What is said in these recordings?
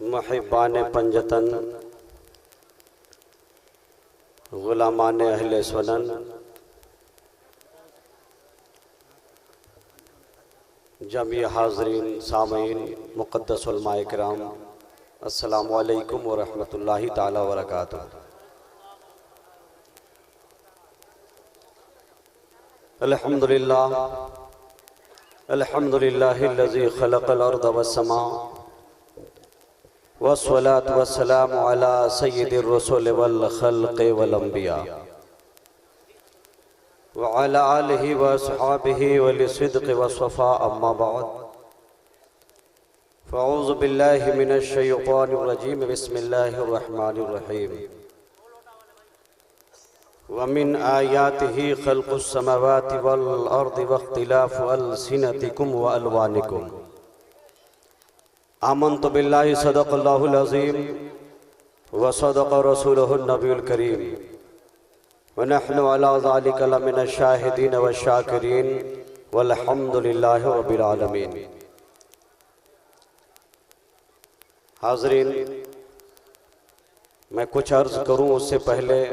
मुहिब्बान पंजतन गुलामान अहले सुनन जमी हाज़रीन सामीन मुक़द्दस उलमाए किराम अस्सलामु अलैकुम व रहमतुल्लाहि ताला व बरकातुहू। अल्हम्दुलिल्लाह अल्हम्दुलिल्लाहिल्लज़ी ख़लक़ल अर्ज़ वस्समा वस्सलातु वस्सलामु अला सय्यिदिर रसूल वल ख़ल्क़ि वल अंबिया व अला आलिहि व अस्हाबिहि व लिसिद्क़ि व सफ़ा अम्मा बाद फ़अऊज़ु बिल्लाहि मिनश शैतानिर रजीम बिस्मिल्लाहिर रहमानिर रहीम। व मिन आयातिहि ख़ल्क़ुस समावाति वल अर्दि वख्तिलाफ़ु अलसिनतिकुम व अलवानिकुम। आमन्तु बिल्लाहि सदक़ल्लाहुल अज़ीम व सदक़ रसूलुहुन नबियुल करीम व नहनु अला ज़ालिका लमिनश शाहिदीन व शाकिरीन वल्हम्दुलिल्लाहि रब्बिल आलमीन। हाज़रीन, मैं कुछ अर्ज़ करूँ उससे पहले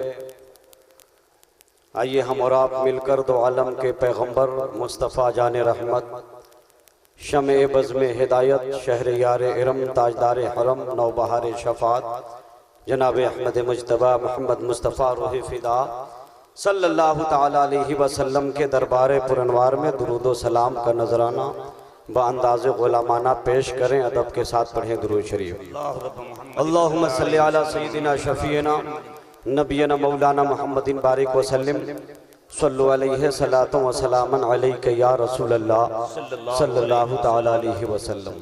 आइए हम और आप मिलकर दो आलम के पैगंबर मुस्तफ़ा जाने रहमत शमे बज़्म हिदायत शहर यार इरम ताजदार हरम नौबहार शफ़ात जनाब अहमद मुज्तबा मोहम्मद मुस्तफ़ा रूह फ़िदा सल्लल्लाहु ताला अलैहि वसल्लम के दरबार पुरनवार में दुरूद व सलाम का नजराना बअंदाज़े ग़ुलामाना पेश करें। अदब के साथ पढ़ें दुरूद शरीफ। अल्लाहुम्मा सल्लि अला सय्यिदिना शफ़ीना नबियना मौलाना मुहम्मदिन बारिक वसल्लम सल्लु अलैहि सलातु व सलामन अलैका या रसूलल्लाह सल्लल्लाहु ताला अलैहि वसल्लम।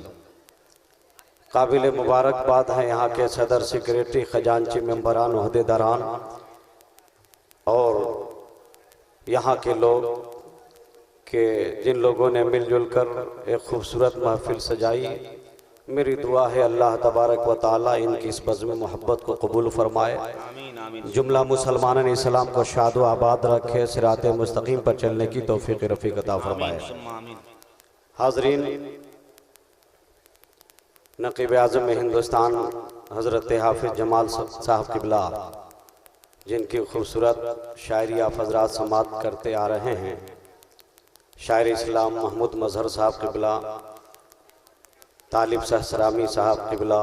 काबिल मुबारकबाद हैं यहाँ के सदर सेक्रेटरी खजांची मेंबरान ओहदेदारान और यहाँ के लोग के जिन लोगों ने मिलजुल कर एक खूबसूरत महफिल सजाई। मेरी दुआ है अल्लाह तबारक व ताला इनकी इस बज़्म मोहब्बत को कबूल फरमाए। जुमला मुसलमान इस्लाम को शाद व आबाद रखे, सिराते मुस्तकीम पर चलने की तौफीक रफ़ीक अता फरमाए। हाज़रीन, नक़ीब आज़म हिंदुस्तान हज़रत हाफिज़ जमाल साहब क़िबला जिनकी खूबसूरत शायरी आप हज़रात समात करते आ रहे हैं, शायर इस्लाम महमूद मजहर साहब क़िबला, तालिब सहसरामी साहब क़िबला,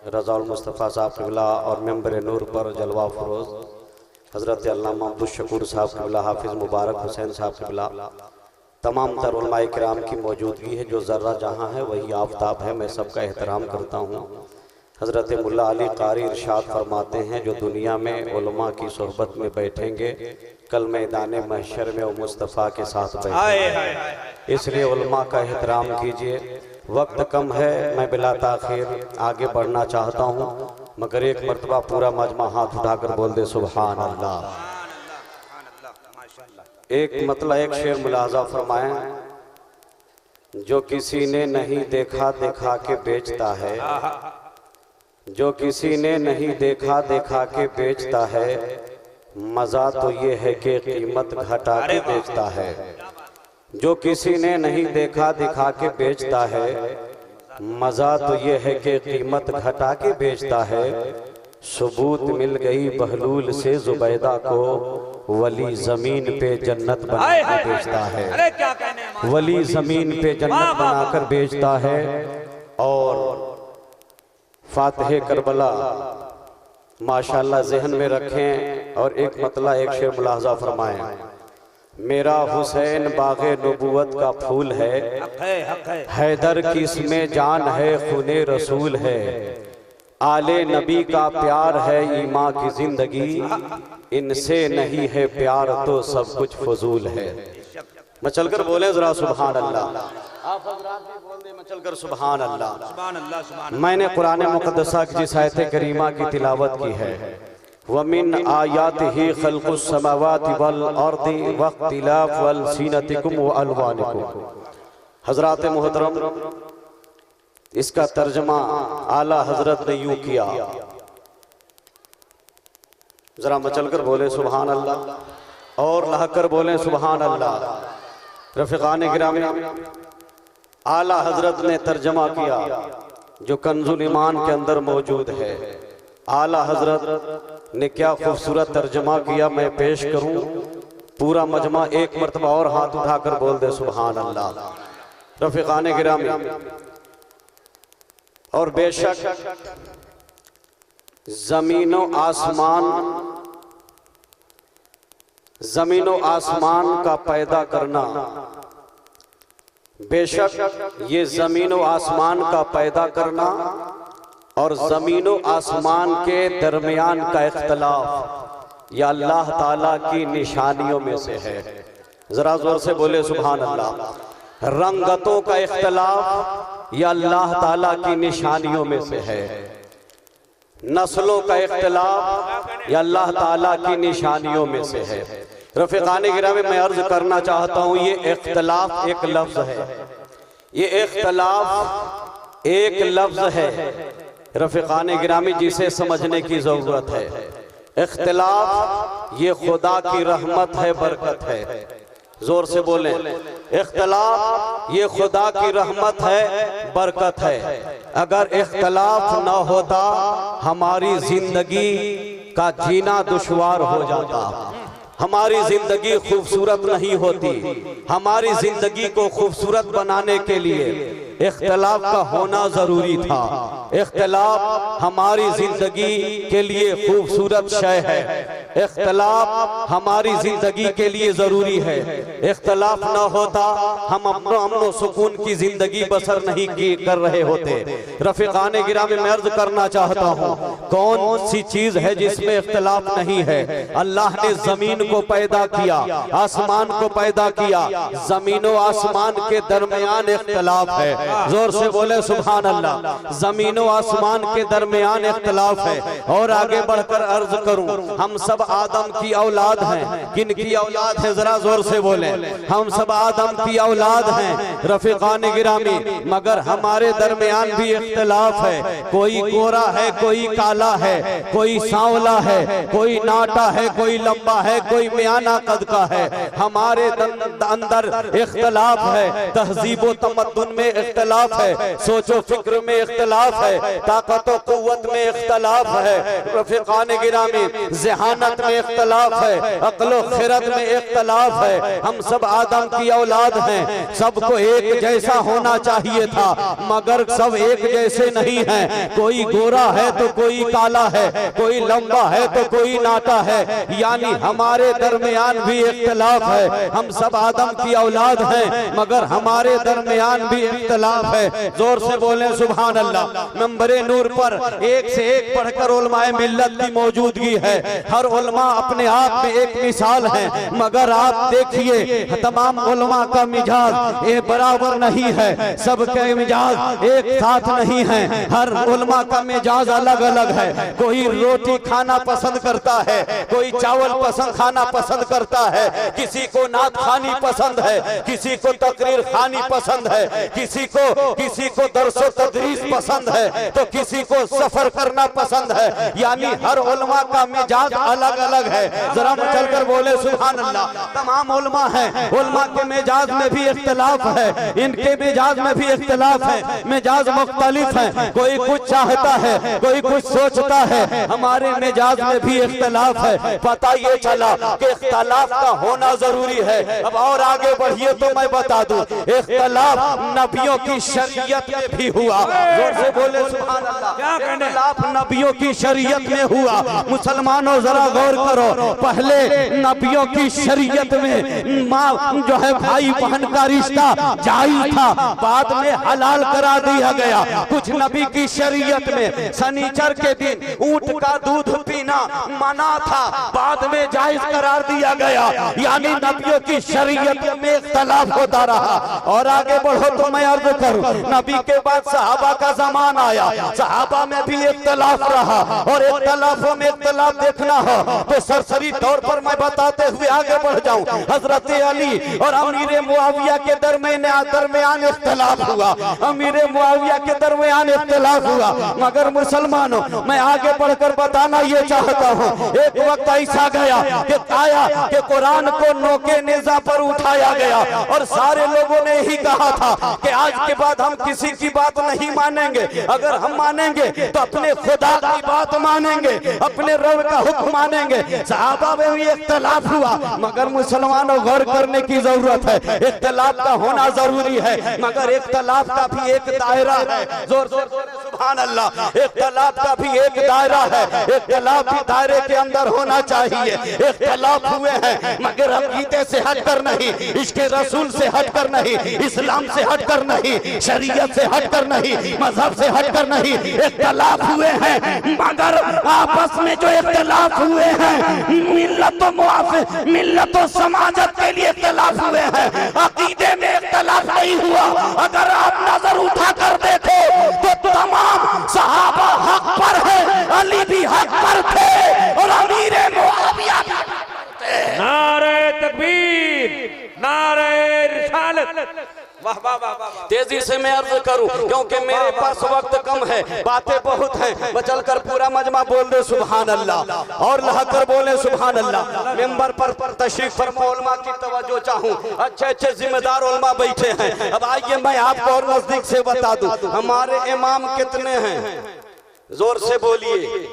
रज़ाउल मुस्तफ़ा साहब क़िबला और मेंबर नूर पर जलवा फरोज़ हज़रत अल्लामा अब्दुल शकूर साहब क़िबला, हाफिज़ मुबारक हुसैन साहब क़िबला, तमाम तर उलमाए किराम की मौजूदगी है। जो ज़र्रा जहाँ है वही आफ्ताब है। मैं सबका एहतराम करता हूँ। हज़रत मुल्ला अली कारी इरशाद फरमाते हैं, जो दुनिया में उलमा की सोहबत में बैठेंगे कल मैदान महशर में वो मुस्तफ़ा के साथ बैठेंगे। इसलिए उलमा का एहतराम कीजिए। वक्त कम है, मैं बिला ताख़ीर आगे बढ़ना चाहता हूँ, मगर एक मरतबा पूरा मजमा हाथ उठाकर बोल दे सुभान अल्लाह। एक मतलब एक शेर मुलाज़ा फरमाएं, जो किसी ने नहीं देखा देखा के बेचता है, जो किसी ने नहीं देखा देखा के बेचता है, मज़ा तो ये है कि कीमत घटा के बेचता है। जो किसी ने नहीं देखा दिखा के बेचता है, मज़ा तो ये है कि कीमत घटा के बेचता है। सबूत मिल गई बहलूल से जुबैदा को, वली ज़मीन पे जन्नत बना के बेचता है। वली ज़मीन पे जन्नत बनाकर बेचता है। और फातिह करबला माशाल्लाह जहन में रखें। और एक मतला एक शेर मुलाहजा फरमाएं, मेरा हुसैन बाग़े नबूवत का फूल है, हैदर की इसमें जान है, खूने रसूल है, आले नबी का प्यार है, ईमां की जिंदगी, इनसे नहीं है प्यार तो सब कुछ फजूल है। मचल कर बोले जरा सुभान अल्लाह। आप हज़रात भी बोल दे मचल कर सुभान अल्लाह। सुभान अल्लाह, सुभान। मैंने कुरान मुक़द्दसा की जिस आयत करीमा की तिलावत की है, वमिन आयातिही ख़ल्क़ुस समावाति वल अर्दि वख्तिलाफ़ु अलसिनतिकुम व अलवानिकुम। हज़रात मोहतरम, इसका तर्जमा आला हजरत ने यूं किया, जरा मचल कर बोले सुभान अल्लाह और लहकर बोले सुभान अल्लाह। रफ़ीक़ान गिरामी, आला हजरत ने तर्जमा किया, जो कंजुल ईमान के अंदर मौजूद है। आला हजरत ने क्या खूबसूरत तर्जमा किया, मैं पेश करूं। पूरा मजमा एक मरतबा और हाथ उठाकर बोल दे सुभान अल्लाह। रफीकाने गिरामी, और बेशक जमीनो आसमान का पैदा करना, बेशक ये जमीनो आसमान का पैदा करना और जमीनो आसमान के दरमियान का इख्तलाफ या अल्लाह ताला की निशानियों में से है। जरा जोर से बोले सुभान अल्लाह। रंगतों का इख्तलाफ या अल्लाह ताला की निशानियों में से है। नस्लों का इख्तलाफ या अल्लाह ताला की निशानियों में से है। रफीकाने गिरामी, मैं अर्ज करना चाहता हूं, ये इख्तलाफ एक लफ्ज है, ये इख्तलाफ एक लफ्ज है रफीकाने गिरामी, जिसे समझने की जरूरत है। इख्तलाफ ये खुदा की रहमत है, बरकत है। जोर से बोलें, इख्तलाफ ये खुदा की रहमत है, बरकत है। अगर इख्तलाफ ना होता हमारी जिंदगी का जीना दुश्वार हो जाता, हमारी जिंदगी खूबसूरत नहीं होती। हमारी जिंदगी को खूबसूरत बनाने के लिए इख्तलाफ का होना जरूरी था। इख्तलाफ हमारी जिंदगी के लिए खूबसूरत शय है। इख्तलाफ हमारी जिंदगी के लिए जरूरी है। इख्तलाफ ना होता हम अमन सुकून की जिंदगी बसर नहीं कर रहे होते। रफीकाने गिरामी, मैं अर्ज करना चाहता हूँ, कौन सी चीज है जिसमें इख्तलाफ नहीं है? अल्लाह ने जमीन को पैदा किया, आसमान को पैदा किया, जमीनों आसमान के दरमियान इख्तलाफ है। जोर से बोले सुभान अल्लाह। जमीनों आसमान के दरमियान इख्तलाफ है। और आगे बढ़कर अर्ज करूं, हम सब आदम की औलाद हैं। किन की औलाद है? जरा जोर से बोले। हम सब आदम की औलाद हैं रफीकाने गिरामी, मगर हमारे दरमियान भी इख्तलाफ है। कोई गोरा है, कोई काला है, कोई सांवला है, कोई नाटा है, कोई लंबा है, कोई मियाना कद का है। हमारे अंदर इख्तलाफ है। तहजीबो तमद्दुन में इख्तलाफ है, सोचो फिक्र में इख्तलाफ है, ताकत और कुव्वत में इख्तलाफ है रफीकाने गिरामी, ज़हानत में इख्तलाफ है, अक्ल खिरत में इख्तलाफ है। हम सब आदम की औलाद हैं, सबको एक जैसा होना चाहिए था, मगर सब एक जैसे नहीं हैं। कोई गोरा है तो कोई काला है, कोई लंबा है तो कोई नाटा है, यानी हमारे दरमियान भी इख्तलाफ है। हम सब आदम की औलाद हैं, मगर हमारे दरमियान भी इख्तलाफ है। जोर से बोले सुभान अल्लाह। मंबरे नूर पर एक से एक पढ़कर उलमाए मिल्लत की मौजूदगी है। हर उलमा अपने आप में एक मिसाल है, मगर आप देखिए तमाम उलमा का मिजाज ये बराबर नहीं है, सबके मिजाज एक साथ नहीं है। हर उलमा का मिजाज अलग अलग है। कोई रोटी खाना पसंद करता है, कोई चावल खाना पसंद करता है, किसी को नात खानी पसंद है, किसी को तकरीर खानी पसंद है, किसी को दरसो तदरीस पसंद है, तो किसी को सफर करना पसंद है। यानी हर उलमा का मिजाज अलग अलग है। जरा चलकर बोले सुभान अल्लाह। तमाम उलमा हैं, उलमा के मिजाज में भी इख्तलाफ है, इनके मिजाज में भी इख्तलाफ है। मिजाज मुख्तलिफ है, कोई कुछ चाहता है, कोई कुछ सोचता है। हमारे मिजाज में भी इख्तलाफ है। पता ये चला कि इख्तलाफ का होना जरूरी है। अब और आगे बढ़िए तो मैं बता दूं, इख्तलाफ नबियों की शरीयत में भी हुआ। जोर से बोले सुभान अल्लाह। इख्तलाफ नबियों की शरीयत में हुआ। मुसलमानों जरा गौर करो, पहले नबियों की शरीयत में माँ जो है भाई बहन का रिश्ता जायज था, बाद में हलाल करा दिया गया। कुछ नबी की शरीयत में शनिचर के दिन ऊंट का दूध पीना मना था, बाद में जायज करार दिया गया। यानी नबियों की शरीयत में इख्तलाफ होता रहा। और आगे बढ़ो तो मैं अर्ज करूं, नबी के बाद सहाबा का जमान आया, सहाबा में भी इख्तलाफ रहा। और इख्तलाफों में इख्तलाफ देखना हो तो सरसरी तौर पर मैं बताते हुए आगे बढ़ जाऊं। हजरत अली और अमीर मुआविया के दरमियान इख्तिलाफ हुआ, अमीर मुआविया के दरमियान इख्तिलाफ हुआ। मगर मुसलमानों, मैं आगे बढ़कर बताना ये चाहता हूँ, एक वक्त ऐसा गया कि कुरान को नोके नेजा पर उठाया गया और सारे लोगों ने ही कहा था कि आज के बाद हम किसी की बात नहीं मानेंगे, अगर हम मानेंगे तो अपने खुदा की बात मानेंगे, अपने रब का हुक्म मानेंगे। सहाबा में भी इख्तिलाफ हुआ, मगर मुसलमानों गौर करने की जरूरत है, इख्तिलाफ का होना जरूरी है, मगर इख्तिलाफ का भी एक दायरा है। जोर जोर सुभान अल्लाह। इख्तिलाफ का भी एक दायरा है, इख्तिलाफ भी दायरे के अंदर होना चाहिए। इख्तिलाफ हुए हैं मगर अकीदे से हटकर नहीं, इश्क़े रसूल से हटकर नहीं, इस्लाम से हटकर नहीं, शरीयत से हटकर नहीं, मजहब से हटकर नहीं। इख्तिलाफ हुए हैं मगर आपस में जो इख्तिलाफ हुए हैं मिल्लत समाजत के लिए इख्तिलाफ हुए हैं, अकीदे में इख्तिलाफ नहीं हुआ। अगर आप नजर उठा कर देखो तो तमाम सहाबा हक पर है, अली भी हक पर थे और अमीर मुआविया भी हक पर थे। नारे तकबीर, नारे रिसालत। वाह वाह वाह वाह। तेजी से मैं अर्ज करूं क्योंकि मेरे पास वक्त कम है, बातें बहुत हैं, बचल कर पूरा मजमा बोल दे सुभान अल्लाह और लहकर बोले सुभान अल्लाह। मेंबर पर तशरीफ फरमा उलमा की तवज्जो चाहूं, अच्छे अच्छे जिम्मेदार उलमा बैठे हैं। अब आइए मैं आपको और नजदीक से बता दूं हमारे इमाम कितने हैं, जोर से बोलिए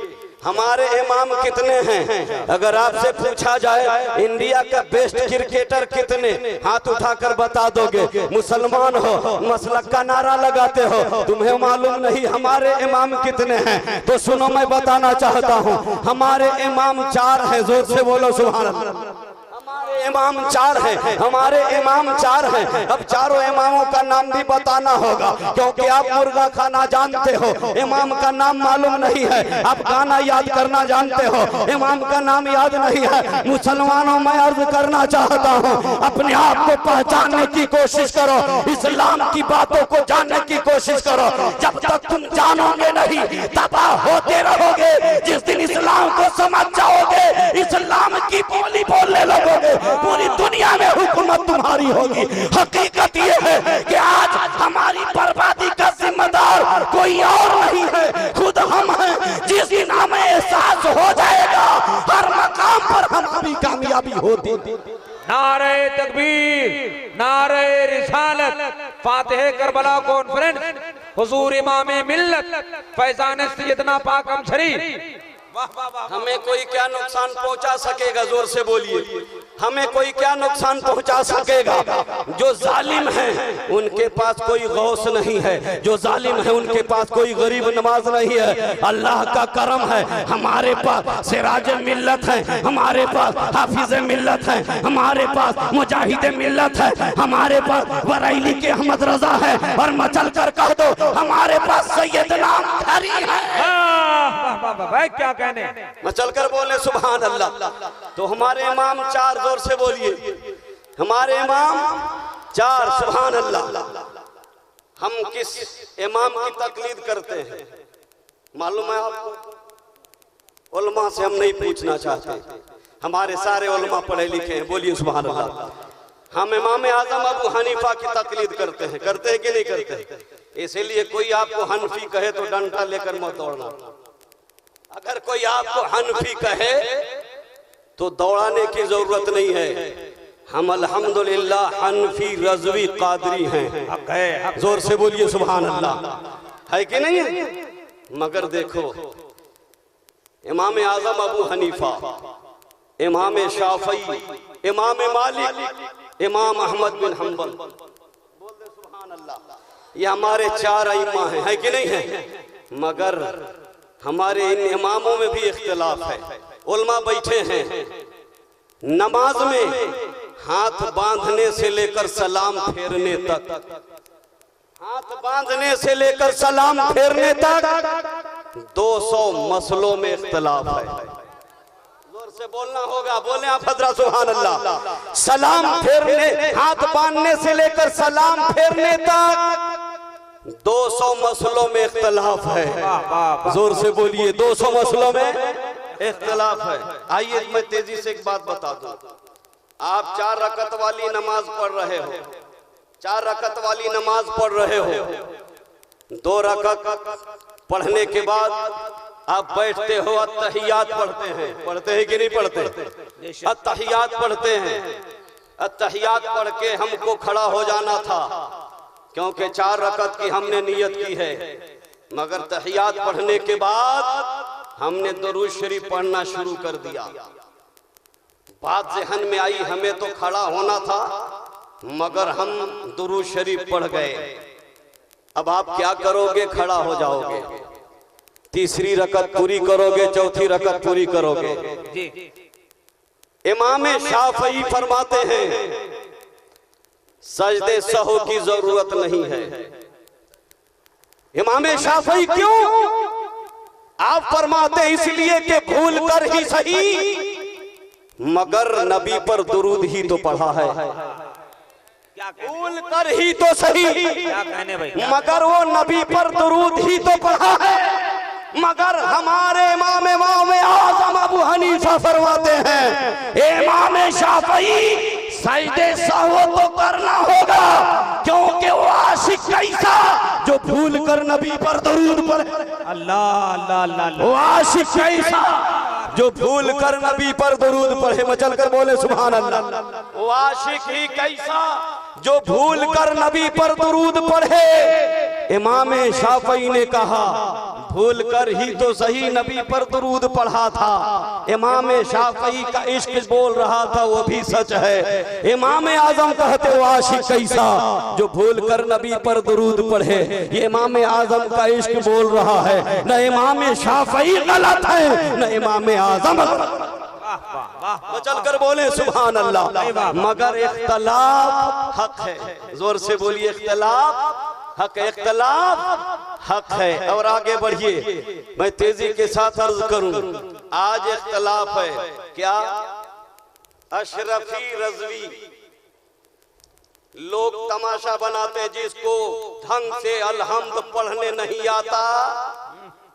हमारे इमाम कितने हैं। अगर आपसे पूछा जाए इंडिया का बेस्ट क्रिकेटर कितने, हाथ उठाकर बता दोगे। मुसलमान हो, मसलक का नारा लगाते हो, तुम्हें मालूम नहीं हमारे इमाम कितने हैं। तो सुनो मैं बताना चाहता हूँ, हमारे इमाम 4 हैं। जोर से बोलो सुभान अल्लाह। हमारे इमाम 4 हैं, हमारे इमाम 4 हैं। अब चारों इमामों का नाम भी बताना होगा क्योंकि आप मुर्गा खाना जानते हो, इमाम का नाम मालूम नहीं है। आप गाना याद करना जानते हो, इमाम का नाम याद नहीं है। मुसलमानों मैं अर्ज करना चाहता हूँ, अपने आप को पहचानने की कोशिश करो, इस्लाम की बातों को जानने की कोशिश करो। जब तक तुम जानोगे नहीं तबाह होते रहोगे। जिस दिन इस्लाम को समझ जाओगे, इस्लाम की बोली बोलने लगोगे, पूरी दुनिया में हुकूमत तुम्हारी होगी। हकीकत ये है कि आज हमारी बर्बादी का जिम्मेदार कोई और नहीं है, खुद हम हैं। जिस दिन हमें एहसास हो जाएगा हर मकाम पर हमारी कामयाबी होती। नारे तकबीर, नारे रिसालत। फातिह करबला कॉन्फ्रेंस हुजूर इमाम मिल्लत फैजान सैयदना पाकम शरीफ। हमें कोई क्या नुकसान पहुंचा सकेगा, जोर से बोलिए, हमें कोई क्या नुकसान पहुंचा सकेगा। जो जालिम हैं उनके पास कोई गौस नहीं है, जो जालिम है उनके पास कोई गरीब नवाज नहीं है। अल्लाह का करम है, हमारे पास सिराज मिल्लत है, हमारे पास हाफिज मिल्लत है, हमारे पास मुजाहिद मिल्लत है, हमारे पास बरेली के अहमद रजा है और मचल कर कह दो हमारे पास सैयदना अली है। भाई क्या कहने, मचल कर बोले सुभान अल्लाह। तो हमारे इमाम 4, जोर से बोलिए, हमारे इमाम 4 सुभान अल्लाह। हम किस इमाम की तकलीद करते हैं मालूम है आपको? उलमा से हम नहीं पूछना चाहते, हमारे सारे उलमा पढ़े लिखे हैं, बोलिए सुभान अल्लाह। हम इमाम आजम अबू हनीफा की तकलीद करते हैं, करते हैं कि नहीं करते? इसीलिए कोई आपको हनफी कहे तो डंडा लेकर मत दौड़ना। अगर कोई आपको हनफी कहे तो दौड़ाने की जरूरत नहीं है। हम अल्हम्दुलिल्लाह हनफी रज़वी कादरी हैं। जोर से बोलिए सुभान अल्लाह। है कि नहीं है? मगर देखो इमाम आजम अबू हनीफा, इमाम शाफई, इमाम मालिक, इमाम अहमद बिन हम्बल, बोल दे सुभान अल्लाह। ये हमारे 4 इमाम हैं, है कि नहीं है? मगर हमारे इन इमामों में भी इख्तिलाफ है। उलमा बैठे हैं, नमाज में हाथ बांधने से लेकर सलाम फेरने तक, हाथ बांधने से लेकर सलाम फेरने तक 200 मसलों में इख्तिलाफ है। जोर से बोलना होगा, बोले आप हजरत सुभान अल्लाह। सलाम फेरने, हाथ बांधने से लेकर सलाम फेरने तक 200 मसलों में इख्तिलाफ है। जोर से बोलिए, 200 मसलों में इख्तलाफ है। आइए मैं तेजी से एक बात बता दूं। आप 4 रकत वाली नमाज पढ़ रहे हो, 4 रकत वाली नमाज पढ़ रहे हो, 2 रकत पढ़ने के बाद आप बैठते हो, अत्तहियात पढ़ते हैं कि नहीं पढ़ते? अत्तहियात पढ़ते हैं। अत्तहियात पढ़ के हमको खड़ा हो जाना था, क्योंकि 4 रकत की हमने नियत की है, मगर तहियात पढ़ने के बाद हमने दुरूद शरीफ पढ़ना शुरू कर दिया। बात ज़हन में आई, हमें तो खड़ा होना था मगर हम दुरूद शरीफ पढ़ गए। अब आप क्या करोगे? खड़ा हो जाओगे, तीसरी रकत पूरी करोगे, चौथी रकत पूरी करोगे। इमाम शाफई फरमाते हैं सजदे सहू की जरूरत नहीं है। इमाम शाफई क्यों? आप फरमाते इसलिए कि भूल कर ही सही मगर नबी पर दुरूद ही तो पढ़ा है। भूल कर ही तो सही मगर वो नबी पर दुरूद ही तो पढ़ा है। मगर हमारे इमाम आज़म अबू हनीफा फरमाते हैं इमाम शाफई सजदे सहू तो करना होगा, क्योंकि वो आशिक कैसा जो भूल कर नबी पर दुरूद पढ़े। अल्लाह अल्लाह अल्लाह। वो आशिक कैसा जो भूल कर नबी पर दुरूद पढ़े। मचल कर बोले सुभान अल्लाह। वो आशिक ही कैसा जो भूल कर नबी पर दुरूद पढ़े। इमाम शाफई ने कहा भूल कर ही तो सही नबी पर दुरूद पढ़ा था। इमाम शाफई का इश्क बोल रहा था, वो भी सच है। इमाम आजम कहते हो आशिक कैसा जो भूल कर नबी पर दुरूद पढ़े। ये इमाम आजम का इश्क बोल रहा है, न इमाम शाफई गलत है न इमाम आजम। चल कर बोले सुभान अल्लाह। मगर इख्तलाफ हक है, जोर से बोलिए इख्तलाफ हक, इख्तलाफ हक है। और आगे बढ़िए, मैं तेजी के साथ अर्ज करूं, आज इख्तलाफ है क्या? अशरफी रजवी लोग तमाशा बनाते, जिसको ढंग से अलहम्द पढ़ने नहीं आता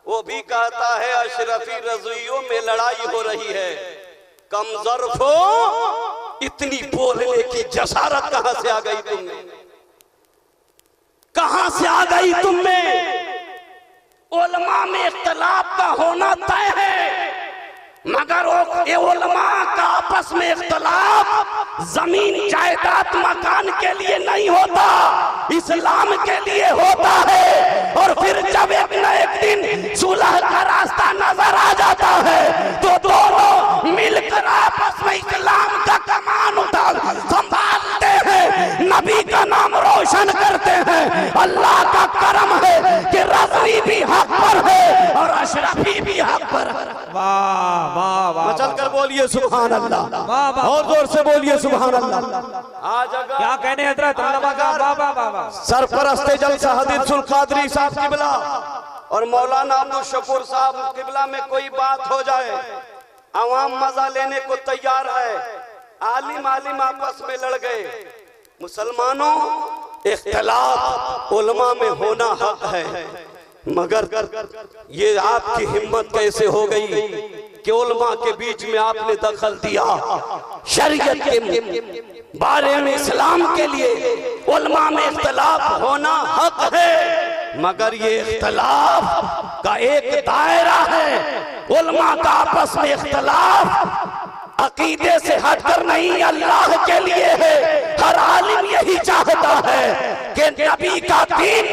वो भी कहता है अशरफी रजवियों में लड़ाई हो रही है। कमजोर हो, इतनी बोलने की जसारत कहां से आ गई तुमने? कहां से आ गई तुमने? उलमा में इख्तलाफ का होना तय है, मगर ये उलमा का आपस में इख्तलाफ जमीन जायदाद मकान के लिए नहीं होता, इस्लाम के लिए होता है। और फिर जब एक न एक दिन सुलह का रास्ता नजर आ जाता है तो दोनों मिलकर आपस में इस्लाम का कमान उठा संभालते हैं, नबी का नाम रोशन करते हैं। अल्लाह का करम है कि रज़वी भी हक पर है और अशरफी भी हक पर है। वाह वाह वाह। चल कर बोलिए सुभान अल्लाह, और जोर से बोलिए सुभान अल्लाह। आज अगर क्या कहने हजरत सरपरस्ते जलसा हदीस उल कादरी साहब किबला और मौलाना अब्दुल शकूर साहब किबला में कोई बात हो जाए, अवाम मजा लेने को तैयार है। आलिम आलिम आपस में लड़ गए। मुसलमानों, इख्तिलाफ उलमा में होना हक है, मगर ये आपकी हिम्मत कैसे हो गई कि उलमा के बीच में आपने दखल दिया? शरीयत के बारे में इस्लाम के लिए उलमा में इख्तिलाफ होना हक है, मगर ये इख्तिलाफ का एक दायरा है। उलमा का आपस में इख्तिलाफ अकीदे से हटकर नहीं, अल्लाह के लिए है। हर आलिम यही चाहता है कि नबी का दीन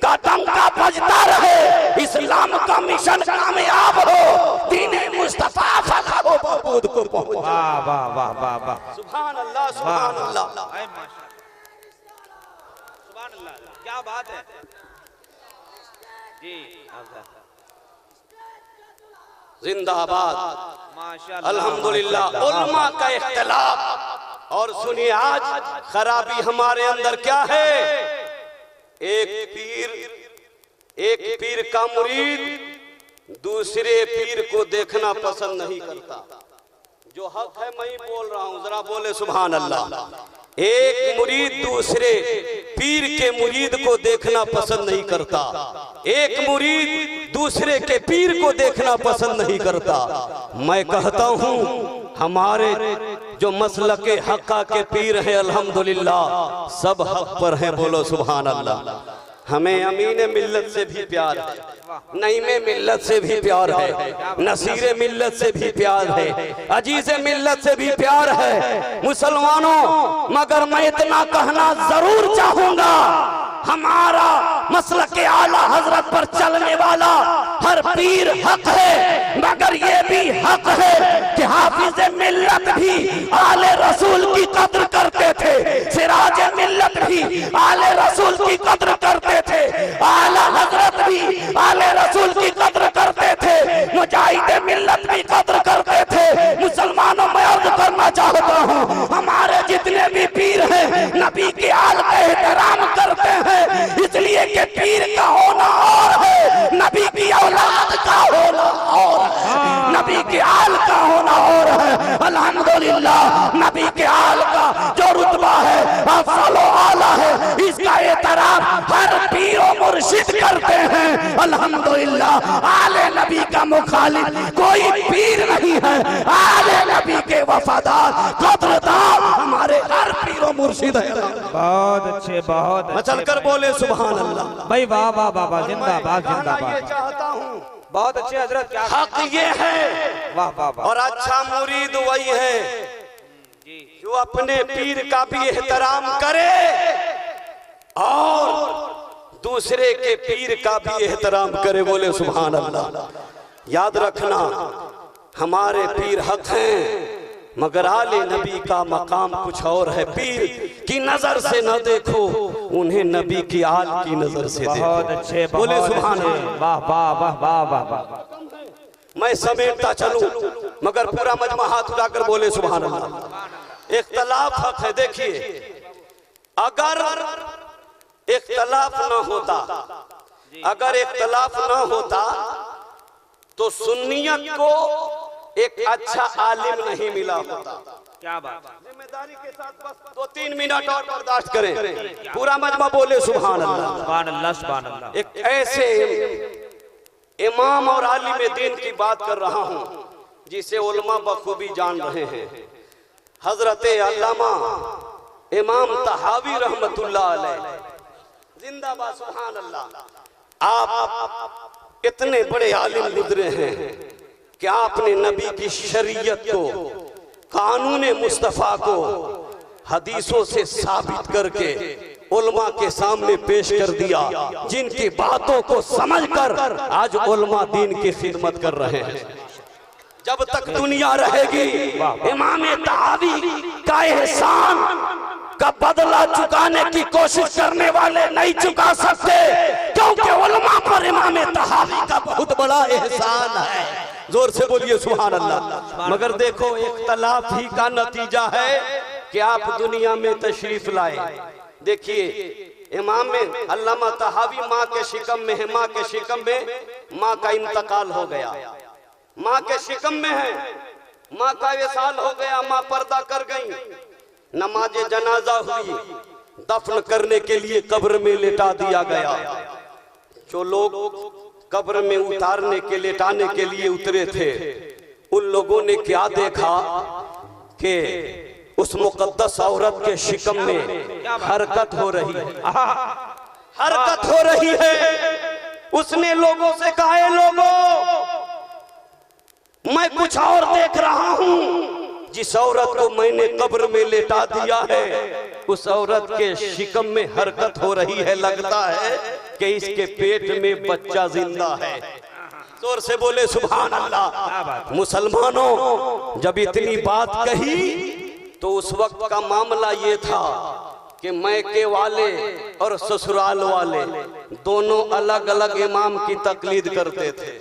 का डंका बजता रहे, इस्लाम का मिशन कामयाब हो, दीन मुस्तफा फला हो महबूद को पहुंचे। वाह वाह वाह वाह वाह। सुभान अल्लाह सुभान अल्लाह सुभान अल्लाह। क्या बात है जी, जिंदाबाद माशाअल्लाह अल्हम्दुलिल्लाह। उलमा का इख्तिलाफ। और सुनिए आज खराबी हमारे अंदर क्या है? एक पीर का मुरीद दूसरे पीर को देखना पसंद नहीं करता। जो हक है मैं ही बोल रहा हूं, जरा बोले सुभान अल्लाह। एक मुरीद दूसरे पीर के मुरीद को देखना पसंद नहीं करता। एक मुरीद दूसरे के पीर को देखना पसंद नहीं करता। मैं कहता हूँ हमारे जो मसलक हक्का के पीर हैं अल्हम्दुलिल्लाह सब हक पर हैं, बोलो सुभान अल्लाह। हमें अमीन मिल्लत से भी प्यार है, नईमे मिल्लत से भी प्यार है, नसीरे मिल्लत से भी प्यार है, अजीज मिल्लत से भी प्यार है मुसलमानों। मगर मैं इतना कहना जरूर चाहूंगा, हमारा मसलक आला हजरत पर चलने वाला हर पीर हक है, मगर ये भी हक है कि हाफिज मिल्लत भी आले रसूल की कद्र करते थे, सिराज मिल्लत भी आले रसूल की कद्र करते थे, आला हजरत भी आले रसूल की कद्र करते थे, मुजाहिद मिल्लत भी कद्र करते थे। मुसलमानों में अर्ज करना चाहता हूँ, हमारे जितने भी पीर हैं नबी के आल का एहतराम करते हैं, इसलिए कि पीर का होना और है, नबी की औलाद का होना और है, नबी के आल का होना और है। अल्हम्दुलिल्लाह नबी के आल का जो रुतबा है अफजल आला है, इसका एतराफ हर पीर और मुर्शिद करते हैं। अल्हम्दुलिल्लाह आले नबी का मुखालिफ कोई पीर नहीं है, आले नबी के वफादार कदरदार हमारे हर पीर और मुर्शिद है। बहुत अच्छे, बहुत अच्छे। मचल कर बोले सुभान अल्लाह। भाई वाह वाह वाह वाह, जिंदाबाद जिंदाबाद। चाहता हूँ बहुत अच्छे हजरत, क्या हक ये है, वाह वाह वाह। और अच्छा मुरीद वही है जो अपने पीर का भी एहतराम करे और दूसरे के पीर का भी एहतराम करे, बोले सुभान अल्लाह। याद रखना हमारे पीर हक हैं, मगर आले नबी का मकाम कुछ और है। पीर की नजर से न देखो, उन्हें नबी की आल की नजर से देखो। बहुत अच्छे, बोले सुभान अल्लाह। वाह वाह वाह वाह वाह वाह। मैं समेटता चलूं मगर पूरा मजमा हाथ उठाकर बोले सुभान अल्लाह। इख्तलाफ हक है। देखिए अगर इख्तलाफ न होता, अगर इख्तलाफ न होता तो सुन्नियत को एक अच्छा आलिम नहीं मिला होता। क्या बात। जिम्मेदारी के साथ बस 2-3 मिनट और बर्दाश्त करें, पूरा मजमा बोले सुभान अल्लाह। सुभान अल्लाह सुभान अल्लाह। एक ऐसे इमाम और आलिम दीन की बात कर रहा हूं जिसे उलमा बखूबी जान रहे हैं, हजरत अल्लामा इमाम तहावी रहमतुल्लाह अलैह, जिंदाबाद सुभान अल्लाह। आप इतने बड़े आलिम गुजरे हैं कि आपने नबी की शरीयत को, कानून मुस्तफा को हदीसों से साबित करके उलमा के सामने पेश कर दिया, जिनकी बातों को समझकर आज उलमा दीन की खिदमत कर रहे हैं। जब तक दुनिया रहेगी इमाम तहावी का एहसान का बदला चुकाने की कोशिश करने वाले नहीं चुका सकते, क्योंकि उलमा पर इमाम तहावी का बहुत बड़ा एहसान है। जोर से बोलिए सुभान अल्लाह। मगर देखो इख्तलाफ ही का नतीजा है कि आप दुनिया में तशरीफ लाए। देखिए इमाम में अल्लामा तहावी माँ के शिकम में है, माँ के शिकम में माँ का इंतकाल हो गया, माँ के शिकम में है, माँ का विसाल हो गया, माँ पर्दा कर गई, नमाज जनाजा हुई, दफन करने के लिए कब्र में लेटा दिया गया। जो लोग कब्र में उतारने के लेटाने के लिए उतरे थे, उन लोगों ने क्या देखा कि उस मुकद्दस औरत के शिकम में हरकत हो रही है, हरकत हो रही है। उसने लोगों से कहा, है लोगों मैं कुछ और देख रहा हूं। जिस औरत को मैंने कब्र में लेटा दिया है उस औरत के शिकम में हरकत हो रही है, लगता है कि इसके पेट में बच्चा जिंदा है। जोर से बोले सुभान अल्लाह। मुसलमानों जब इतनी बात कही तो उस वक्त का मामला ये था कि मैके वाले और ससुराल वाले दोनों अलग अलग इमाम की तकलीद करते थे।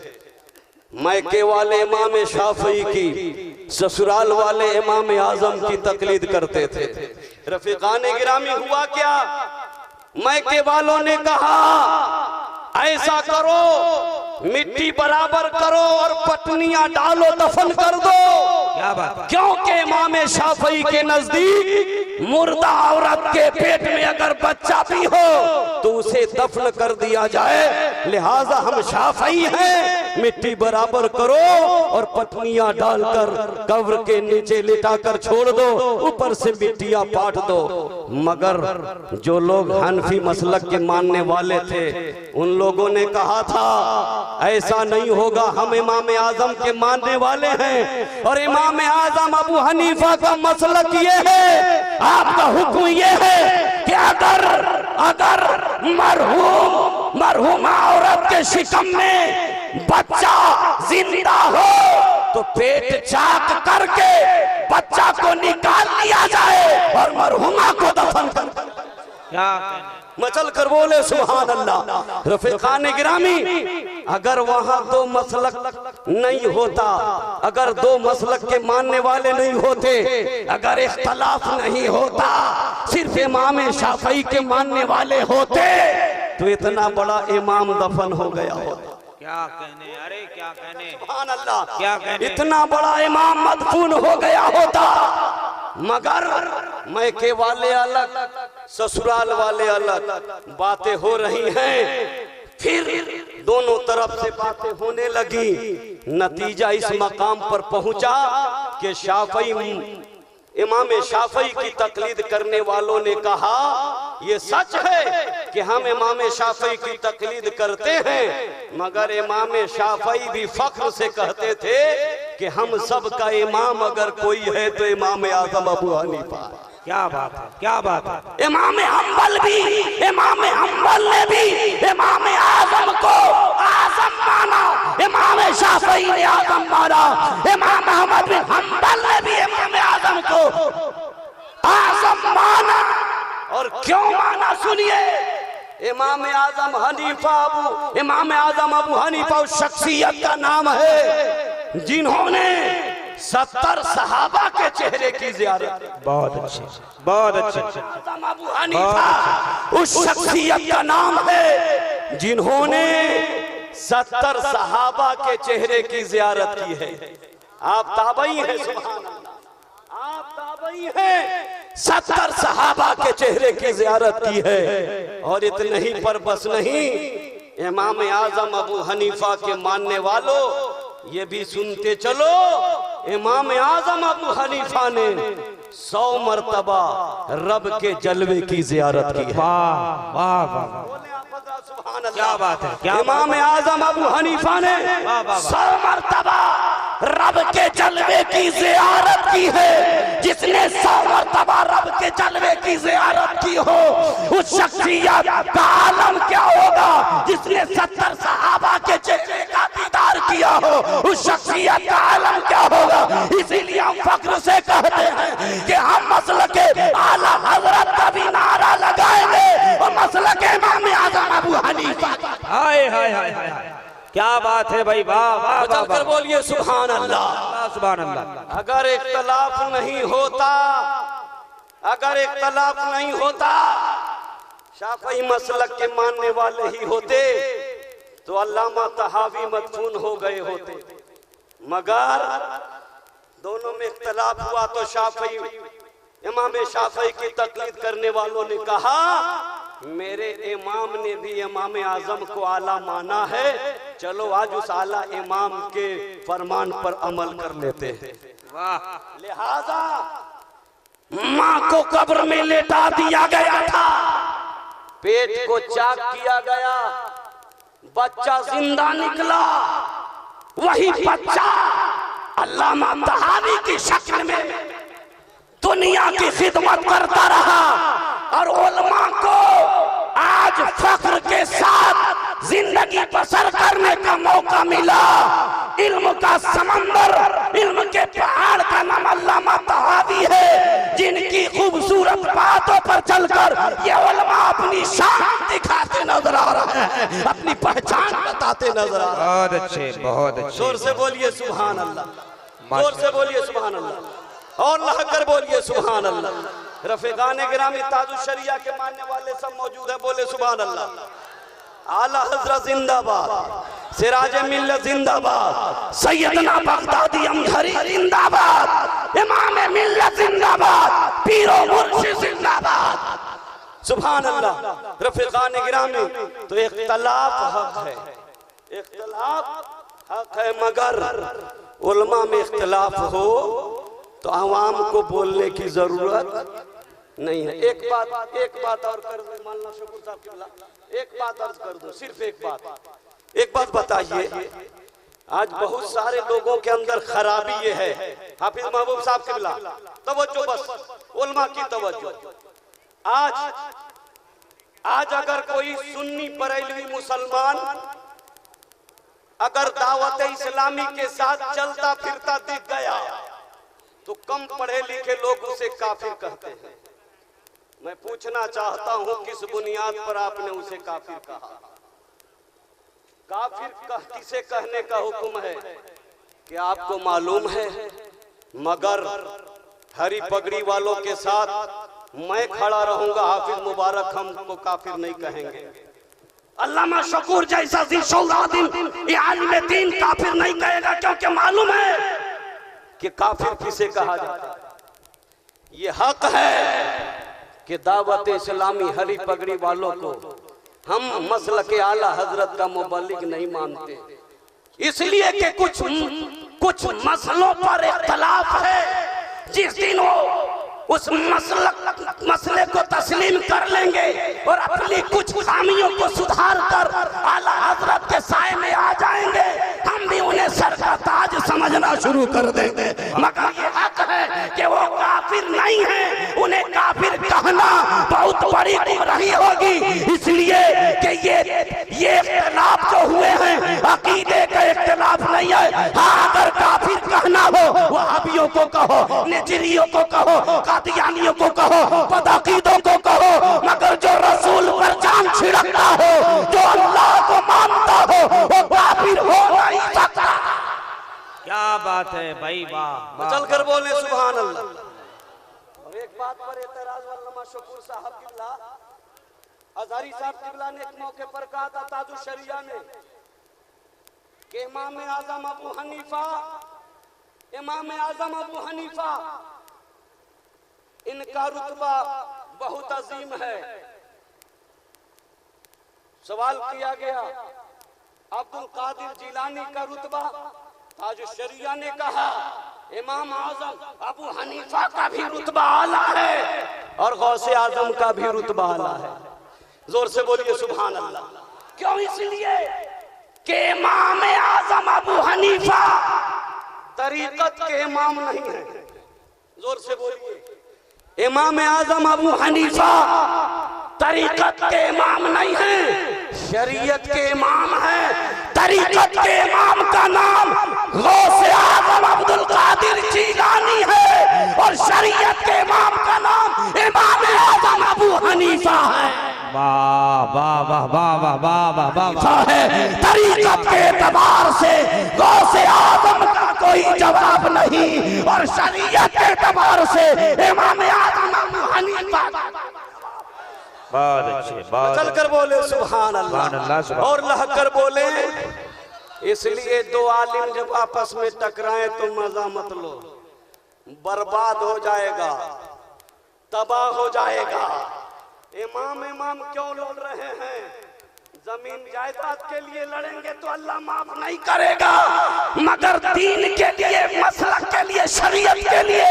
मैके वाले इमाम शाफी की, ससुराल वाले इमाम आजम की तकलीद करते थे। रफीकाने गिरामी हुआ क्या, मैके वालों ने कहा ऐसा करो मिट्टी बराबर करो और पटनियां डालो, दफन कर दो। क्या बात। क्योंकि इमाम शाफई के नजदीक मुर्दा औरत के पेट में अगर बच्चा भी हो तो उसे दफन कर दिया जाए। लिहाजा हम शाफई हैं, मिट्टी बराबर करो और पटनियां डालकर कब्र के नीचे लिटाकर छोड़ दो, ऊपर से मिट्टियां पाट दो। मगर जो लोग हनफी मसलक के मानने वाले थे उन लोगों ने कहा था ऐसा नहीं होगा, हम इमाम आजम के मानने वाले हैं और इमाम आजम अबू हनीफा का मसलक ये है, आपका हुक्म ये है कि अगर मरहूमा औरत के शिकम में बच्चा जिंदा हो तो पेट चाक करके बच्चा को निकाल लिया जाए और मरहूमा को दफन कर। क्या मचल कर बोले सुभान अल्लाह। रफीकान गिरामी, अगर वहां दो मसलक नहीं होता, अगर दो मसलक के मानने वाले नहीं होते, अगर इख्तलाफ नहीं होता, सिर्फ इमाम शाफई के मानने वाले होते तो इतना बड़ा इमाम दफन हो गया होता। क्या कहने, अरे क्या कहने, सुभान अल्लाह, क्या कहने, इतना बड़ा इमाम मदफून हो गया होता। मगर मैके वाले अलग, ससुराल वाले अलग, बातें हो रही हैं, फिर दोनों तरफ से बातें होने लगी। नतीजा इस मकाम पर पहुंचा कि इमाम शाफई की तकलीद करने वालों ने कहा ये सच है कि हम इमाम शाफई की तकलीद करते हैं, मगर इमाम शाफई भी फख्र से कहते थे कि हम सब का इमाम अगर कोई है तो इमाम आजम अबू हनीफा। क्या बात है, क्या बात है। इमाम हम्बल ने भी इमाम आजम को आजम माना, इमाम शाफई ने आजम माना, इमाम अहमद बिन हम्बल ने भी इमाम आजम को आजम माना। और क्यों माना सुनिए, इमाम आजम अबू हनीफा उस शख्सियत का नाम है जिन्होंने 70 सहाबा के चेहरे की ज़ियारत। बहुत अच्छे, बहुत अच्छे। आजम अबू हनीफा उस शख्सियत का नाम है जिन्होंने 70 सहाबा के चेहरे की ज़ियारत की है। आप ताबई हैं, सुभान अल्लाह, आप ताबई हैं। 70 सहाबा के चेहरे की ज़ियारत की है। और इतने ही पर बस नहीं, इमाम आजम अबू हनीफा के मानने वालों ये भी सुनते चलो, इमाम आजम अबू हनीफा ने 100 मरतबा रब के जलवे की ज़ियारत की है। वाह वाह वाह, क्या बात है, क्या इमाम आजम अबू हनीफा ने 100 मरतबा रब के जलवे की ज़ियारत की है। जिसने 100 मरतबा रब के जलवे की ज़ियारत की हो उस शख्सियत का आलम क्या होगा। जिसने 70 सहाबा के चेहरे का दीदार किया हो उस शख्सियत का आलम क्या होगा। इसीलिए हम फख्र से कहते हैं कि हम मसलके आला हजरत का भी नारा लगाएंगे और मसलके इमाम आजम अबू हनीफा। हाय हाय हाय हाय, क्या बात है भाई, वाह वाह वाह, कर बोलिए सुभान अल्लाह, सुभान अल्लाह। अगर इख्तलाफ नहीं होता, अगर इख्तलाफ नहीं होता, शाफई मसलक के मानने वाले ही होते तो अल्लामा तहावी मदफून हो गए होते। मगर दोनों में इख्तलाफ हुआ तो शाफई, इमाम शाफई की तकलीद करने वालों ने कहा मेरे इमाम ने भी इमाम आजम को आला माना है, चलो आज उस आला इमाम के फरमान पर अमल कर लेते हैं। लिहाजा माँ को कब्र में लेटा दिया गया था, पेट को चाक किया गया, बच्चा जिंदा निकला। वही बच्चा अल्लामा तहावी की शक्ल में दुनिया की खिदमत करता रहा और उलमा को आज फख्र के साथ जिंदगी बसर करने का मौका मिला। इल्म का समंदर, इल्म के पहाड़ का नाम अल्लामा तहावी है, जिनकी खूबसूरत बातों पर चलकर ये उलमा अपनी शान दिखाते नजर आ रहे हैं, अपनी पहचान बताते नजर आ रहे हैं। बहुत अच्छे, बहुत अच्छे। जोर से बोलिए सुभान अल्लाह, जोर से बोलिए सुभान अल्लाह और लहकर बोलिए सुभान अल्लाह। रफीकान गिरामी ताजुल शरिया के मानने वाले सब मौजूद है, बोले सुभान अल्लाह। आला हजरत जिंदाबाद, सिराज मिल्लत जिंदाबाद, सैयदना बगदादी अमजहरी जिंदाबाद, इमाम मिल्लत जिंदाबाद, पीरो मुर्शिद जिंदाबाद। सुभान अल्लाह। रफीकान गिरामी, तो इख्तिलाफ हक है, इख्तिलाफ हक है, मगर उलमा में इख्तिलाफ हो तो आवाम को बोलने की जरूरत नहीं है। एक बात और कर दो मौलाना शकूर साहब किबला, एक बात अर्ज कर दो, सिर्फ एक बात बताइए। आज बहुत सारे लोगों के अंदर खराबी ये है, हाफिज महबूब साहब किबला, तवज्जो, बस उलमा की तवज्जो। आज अगर कोई सुन्नी बरेलवी मुसलमान अगर दावत इस्लामी के साथ चलता फिरता दिख गया तो कम पढ़े लिखे लोग उसे काफिर कहते हैं। मैं पूछना चाहता हूं किस बुनियाद पर आपने उसे काफिर कहा? काफिर किसे कहने का हुक्म है कि आपको मालूम है, मगर हरी पगड़ी वालों के साथ मैं खड़ा रहूंगा, हाफिज मुबारक हमको काफिर नहीं कहेंगे। अल्लामा शकूर जैसा ये आलिम दीन काफिर नहीं कहेगा, क्योंकि मालूम है कि काफिर किसे कहा जाता है। ये हक है कि दावत इस्लामी हरी पगड़ी वालों को हम मसलक आला हजरत का मुबल्लिग नहीं मानते, इसलिए कि कुछ मसलों पर इख्तिलाफ है। जिस दिन वो उस मसले को तस्लीम कर लेंगे और अपनी कुछ खामियों को सुधार कर आला हजरत के साए में आ जाएंगे, हम भी उन्हें सर का ताज समझना शुरू कर देंगे। मगर ये हक है कि वो काफिर नहीं है, उन्हें काफिर कहना बहुत बड़ी गुमराही होगी। इसलिए कि ये इख्तिलाफ जो हुए हैं अकीदे का इख्तिलाफ नहीं है। हाँ, अगर काफिर कहना हो वहाबियों को कहो, निजरियों को कहो, कादियानियों को कहो, बदअकीदों को कहो, मगर जो रसूल पर जान छिड़कता हो, जो अल्लाह को मानता हो, वो काफिर हो नहीं सकता। क्या बात है भाई, वाह। चल कर बोले सुभान अल्लाह। और एक बात पर एतराज अल्लामा शकूर साहब किबला, अज़हरी साहब किबला ने एक मौके पर कहा था ताजुल शरिया ने कि इमाम आजम अबू हनीफा इनका रुतबा बहुत अजीम है। सवाल किया गया अब्दुल कादिर जिलानी का रुतबा, ताजुल शरिया ने कहा इमाम आजम अबू हनीफा का भी रुतबा आला है और गौसे आजम का भी रुतबा आला है। जोर से बोलिए सुभान अल्लाह। क्यों? इसलिए कि इमाम आजम अबू हनीफा तरीकत के इमाम नहीं है। जोर से बोलिए, इमाम आजम अबू हनीफा तरीकत के इमाम नहीं है, शरीयत के इमाम है। तरीकत के इमाम का नाम गौसे आजम अब्दुल कादिर जिलानी है और शरीयत के इमाम का नाम इमाम आजम अबू हनीफा है। वाह वाह वाह वाह वाह वाह वाह वाह। तरीकत के एतबार से गौसे आजम का कोई जवाब नहीं और शरीयत के एतबार से इमाम आजम अबू हनीफा। बहुत अच्छे, बहुत चल कर बोले सुभान अल्लाह और लह कर बोले। इसलिए दो आलिम जब आपस में टकराएं तो मजा मत लो, बर्बाद हो जाएगा, तबाह हो जाएगा। इमाम क्यों लड़ रहे हैं? जमीन जायदाद के लिए लड़ेंगे तो अल्लाह माफ नहीं करेगा, मगर दीन के लिए, मसलक के लिए, शरीयत के लिए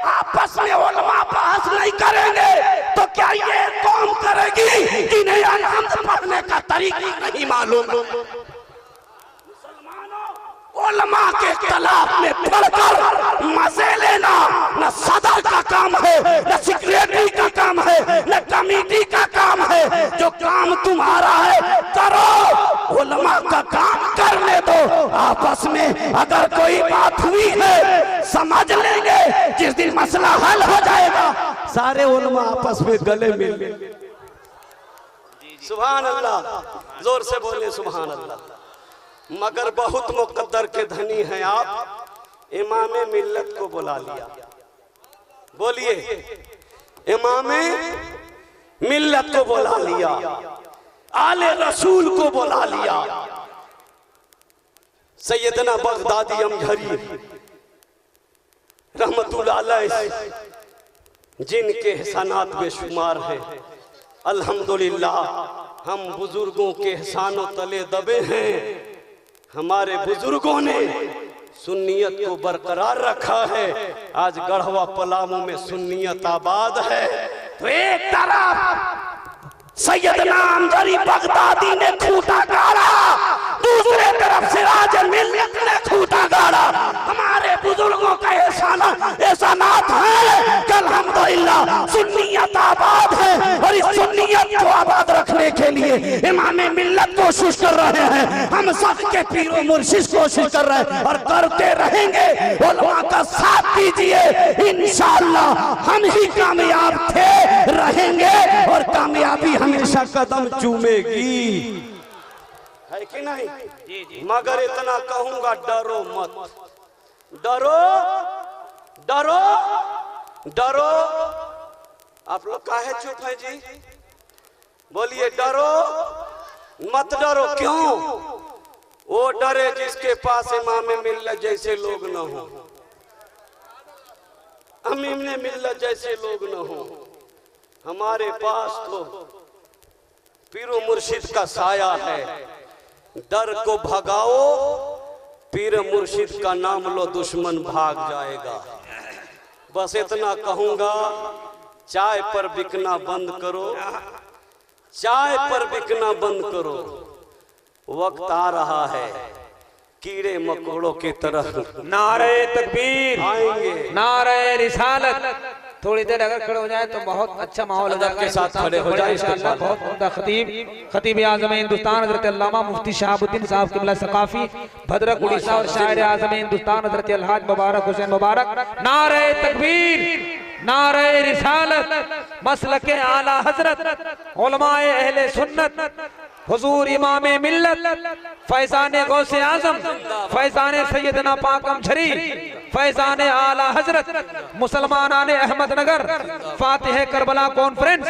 आपस में उलमा बहस नहीं करेंगे तो क्या ये कौम करेगी जिन्हें अलहम्द पढ़ने का तरीका नहीं मालूम? उलमा के इख्तिलाफ में पढ़कर मजे लेना न सदर का काम है, न सेक्रेटरी का काम है, न कमेटी का काम है। जो काम तुम्हारा है करो, उलमा का काम करने दो। आपस में अगर कोई बात हुई है समझ लेंगे, जिस दिन मसला हल हो जाएगा सारे उलमा आपस में गले मिल। सुभान अल्लाह, जोर से बोले सुभान अल्लाह। मगर बहुत मुकद्दर के धनी हैं आप, इमामे मिल्लत को बुला लिया। बोलिए, इमामे मिल्लत को बुला लिया, आले रसूल को बुला लिया। सैयदना बगदादी अमजहरी रहमतुल्लाह अलैह, जिनके एहसानात बेशुमार हैं। अल्हम्दुलिल्लाह हम बुजुर्गों के एहसानों तले दबे हैं। हमारे बुजुर्गों ने सुन्नियत को बरकरार रखा है। आज गढ़वा पलामू में सुन्नियत आबाद है। तो एक तरफ सैयदना अमजहरी बगदादी ने खूंटा गाड़ा, दूसरे तरफ सिराज मिल्लत ने खूंटा गाड़ा। हमारे बुजुर्गों का एहसानात है कि अल्हम्दुलिल्लाह सुन्नियत आबाद है। और इस सुन्नियत को आबाद रखने के लिए इमाम मिल्लत कोशिश कर रहे हैं। हम सब के पीरो मुर्शिद कोशिश कर रहे हैं और करते रहेंगे। उलमा का साथ दीजिए, इंशाअल्लाह हम ही कामयाब थे, रहेंगे और कामयाबी हमेशा कदम चूमेगी, है कि नहीं? मगर इतना कहूंगा, डरो मत, डरो डरो डरो। आप लोग काहे चुप है जी? बोलिए, डरो मत डरो। क्यों? वो डरे जिसके पास इमाम मिल्लत जैसे लोग न हो, अमीम ने मिल्लत जैसे लोग न हो। हमारे पास तो पीरो मुर्शिद का साया है। डर को भगाओ, पीर मुर्शिद का नाम लो, दुश्मन भाग जाएगा। बस इतना कहूंगा, चाय पर बिकना बंद करो, चाय पर बिकना बंद करो। वक्त आ रहा है कीड़े मकोड़ों की तरह नारे तकबीर आएंगे, नारे रिसालत। थोड़ी देर अगर खड़े हो जाए तो बहुत अच्छा माहौल हो जाएगा। के साथ खड़े हो जाए इंशाअल्लाह। बहुत उम्दा खतीब आज़म हिंदुस्तान हज़रत अल्लामा मुफ्ती शहाबुद्दीन साहब क़िबला सकाफी भद्रक उड़ीसा और शायर आज़म हिंदुस्तान हज़रत अलहाज मुबारक हुसैन मुबारक। नारे तकबीर, नारे रिसालत, मसलके आला हजरत, उलमाए अहले सुन्नत, हुजूर इमामे मिल्लत, फैज़ाने गौसे आज़म, फैज़ाने सैयदना पाक अमजहरी, फैज़ाने आला हजरत, मुसलमानाने Ahmednagar, Fatih Karbala conference,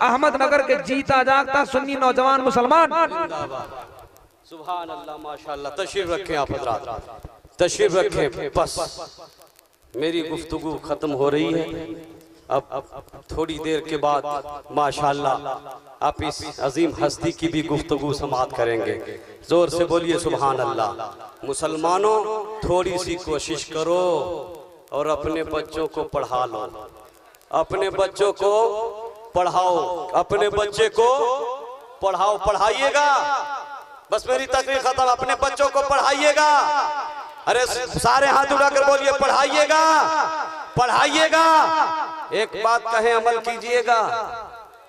Ahmednagar के जीता जागता सुन्नी नौजवान मुसलमान। सुभान अल्लाह, माशाअल्लाह। तशरीफ रखें आप हज़रात, तशरीफ रखें। बस मेरी गुफ्तगू खत्म हो रही है। अब थोड़ी देर के बाद माशाअल्लाह आप इस अजीम हस्ती की भी गुफ्तगू समाअत करेंगे। जोर से बोलिए सुभान अल्लाह। मुसलमानों, थोड़ी सी कोशिश करो और अपने बच्चों को पढ़ा लो, अपने बच्चों को पढ़ाओ, अपने बच्चे को पढ़ाओ, पढ़ाइएगा। बस मेरी तकरीर खत्म। अपने बच्चों को पढ़ाइएगा। अरे सारे हाथ उठाकर बोलिए, पढ़ाइएगा, पढ़ाइएगा। एक बात कहे, अमल कीजिएगा।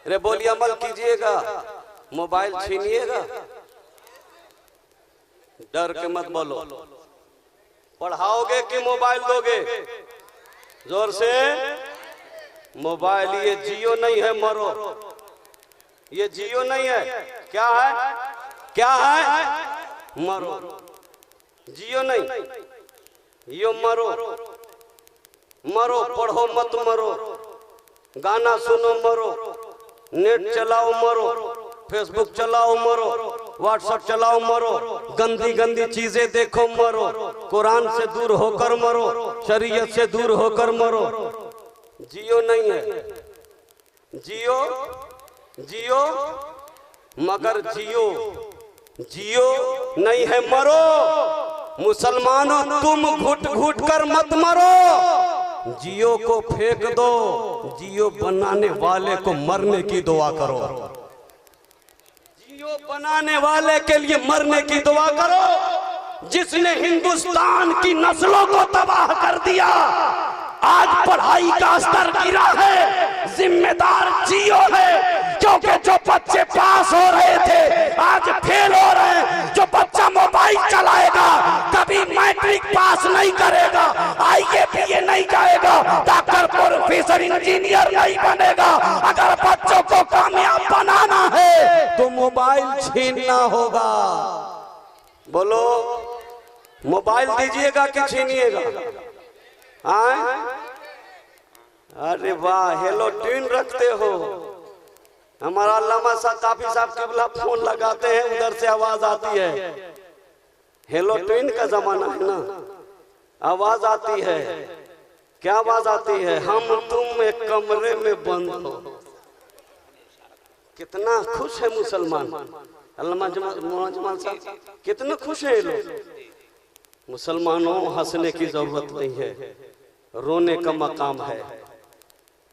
अरे बोलिए, अमल कीजिएगा। मोबाइल छीनिएगा, डर के मत बोलो। पढ़ाओगे कि मोबाइल दोगे? जोर से। मोबाइल ये जियो नहीं है, मरो। ये जियो नहीं है, क्या है? क्या है? मरो। जियो नहीं, यो मरो, मरो। पढ़ो मत मरो, गाना सुनो मरो, नेट चलाओ मरो, फेसबुक चलाओ मरो, व्हाट्सएप चलाओ मरो, गंदी गंदी चीजें देखो मरो, कुरान से दूर होकर मरो, शरीयत से दूर होकर मरो। जियो नहीं है, जियो जियो मगर जियो, जियो नहीं है, मरो। मुसलमानों, तुम घुट घुट कर मत मरो, जियो को फेंक दो, जियो बनाने वाले को मरने की दुआ करो। जियो बनाने वाले के लिए मरने की दुआ करो, जिसने हिंदुस्तान की नस्लों को तबाह कर दिया। आज पढ़ाई का स्तर गिरा है, जिम्मेदार जियो है। क्योंकि जो बच्चे पास हो रहे थे आज फेल हो रहे हैं। जो बच्चा मोबाइल चलाएगा कभी मैट्रिक पास नहीं करेगा, IAPA नहीं जाएगा, डॉक्टर, प्रोफेसर, इंजीनियर नहीं बनेगा। अगर बच्चों को कामयाब बनाना है तो मोबाइल छीनना होगा। बोलो, मोबाइल दीजिएगा कि छीनिएगा? अरे वाह, हेलो ट्यून रखते हो। हमारा अल्लामा साहब काफी साहब क़िबला फोन लगाते हैं, उधर से आवाज आती है। हेलो ट्विन का जमाना है ना, आवाज आती है, क्या आवाज आती है? हम तुम एक कमरे में बंद हो। कितना खुश है मुसलमान, अल्लामा जमाल साहब कितने खुश है लोग। मुसलमानों हंसने की जरूरत नहीं है, रोने का मकाम है।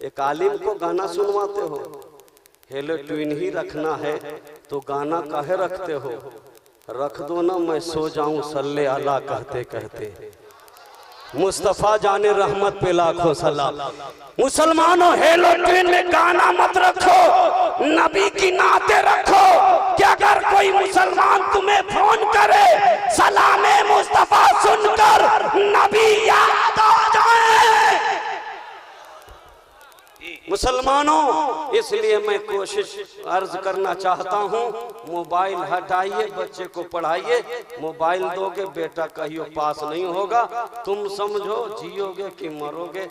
एक आलिम को गाना सुनवाते हो, हेलो ट्विन ही रखना है तो गाना काहे रखते हो? रख दो ना, मैं सो जाऊं सल्ले अला कहते कहते। मुस्तफा जाने रहमत पे लाखों सलाम। मुसलमानों हेलो ट्विन में गाना मत रखो, नबी की नाते रखो। कि अगर कोई मुसलमान तुम्हें फोन करे सलामे मुस्तफा सुनकर नबी याद आ जाए। मुसलमानों इसलिए मैं कोशिश अर्ज करना चाहता हूँ, मोबाइल हटाइए, बच्चे को पढ़ाइए। मोबाइल दोगे बेटा कहियो पास नहीं होगा। तुम समझो जियोगे कि मरोगे,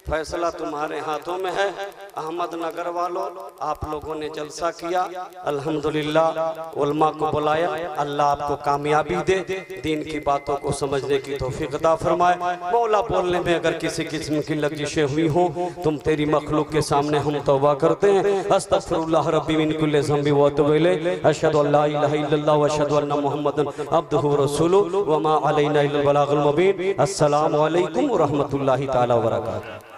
फैसला तुम्हारे हाथों में है। अहमदनगर वालों, आप लोगों ने जलसा किया, अल्हम्दुलिल्लाह उलमा को बुलाया। अल्लाह आपको कामयाबी दे, दीन की बातों को समझने की तौफीक अता फरमाए। मौला बोलने में अगर किसी किस्म की लग़ज़िशें हुई हो, तुम तेरी मखलूक के सामने हम तौबा करते हैं। अस्तग़फिरुल्लाह रब्बी मिन कुल्लि ज़ंबि व अतूबु इलैहि। अशहदु अल्ला इलाहा इल्लल्लाह व अशहदु अन्ना मुहम्मदन अब्दुहु व रसूलुहु व मा अलैना इल्लल बलागुल मुबीन। अस्सलामु अलैकुम व रहमतुल्लाहि तआला व बरकातुहू।